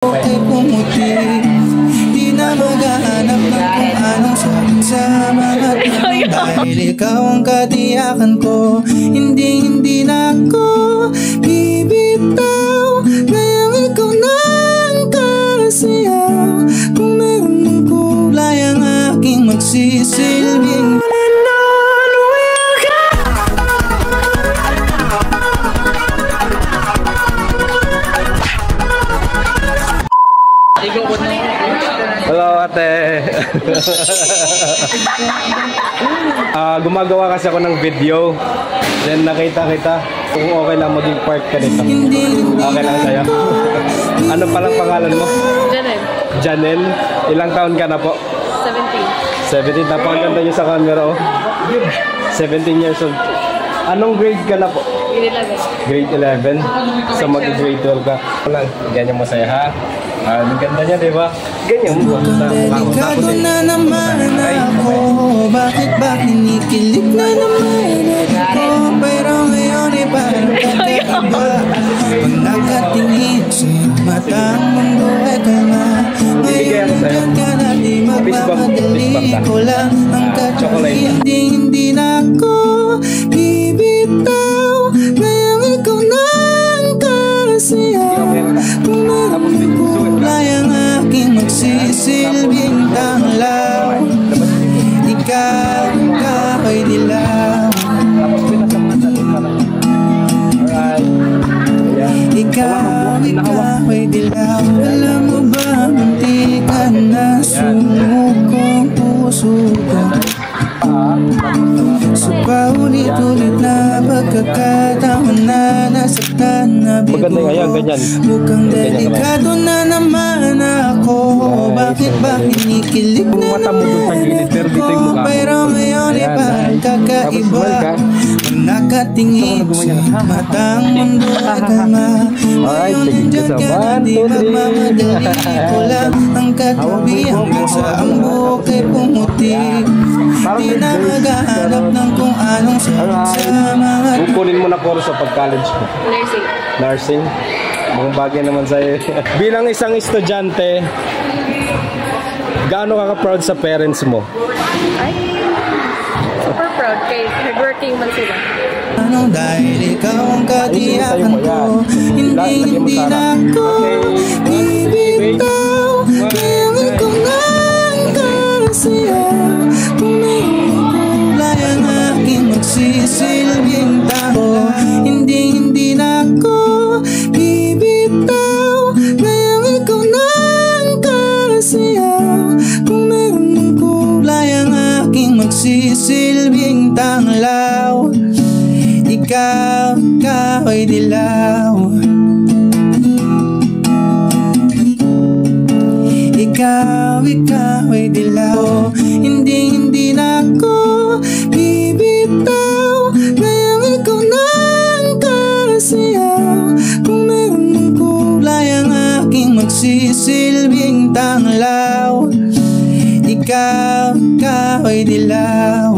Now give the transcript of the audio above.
Ay pumuti, di na maghahanap ng kung anong sakit sa mga tanong. Dahil ikaw ang katiyakan ko, hindi na ako bibitaw. Ngayong ikaw na ang kasiyaw, kung meron ng kulay ang aking magsisilbing. Hello ate. Gumagawa kasi ako ng video. Then nakita kita. Kung okay lang maging part ka nito. Okay lang sa'yo. Ano palang pangalan mo? Janel. Janel. Ilang taon ka na po? 17. 17. Napakaganda niyo sa camera oh. 17 years old. Anong grade ka na po? Grade 11. Grade 11. So mag-grade 12 ka. Ganyan mo sa'yo ha? Ang ganda niya, di ba? Ganyan mo. Delikado na naman ako. Bakit ba kinikilig na naman ako? Pero ngayon ay parang kakaiba. Pag nakatingin sa'yo matang mundo ay kalma. Ngayon dyan ka na di magmamadali ko lang ang katabi. Hindi na ako bibitaw. Ngayon ikaw na ang kasiyaw. Kung meron kulay ang aking magsisilbing tanglaw. Ikaw ay dilaw. Ikaw ay dilaw. Alam mo ba, munti ka na sumukong puso ko. Sa paulit-ulit na pagkakataon na nasaktan na bigo. Mukhang delikado na naman ako. Bakit ba kinikilig na naman ako? Pero ngayon ay parang kakaiba. Pag nakatingin sa matang mundo ay kalma. Ngayon nandyan ka na di magmamadali ko lang ang katabi. Hanggang sa ang buhok ay pumuti. Di na maghahanap ng kung anong sakit sa mga. Kukunin mo na course sa pag-college mo. Nursing. Nursing? Mga bagay naman sa'yo. Bilang isang estudyante, gaano ka proud sa parents mo? Ay, super proud kay hardworking man sila. Ano dahil ikaw ang katiyakan ko, hindi na ako bibitaw. Ngayon ikaw na ang kasiyaw. Kung mayroong kulay ang aking magsisilbing tao. Hindi na ako bibitaw. Ngayon ikaw na ang kasiyaw. Kung mayroong kulay ang aking magsisilbing tanglaw. Ikaw ay dilaw. Ikaw ay dilaw. Hindi na ako bibitaw. Ngayon ikaw na ang kasiyaw. Kung meron ng kulay ang aking magsisilbing tanglaw. Ikaw ay dilaw.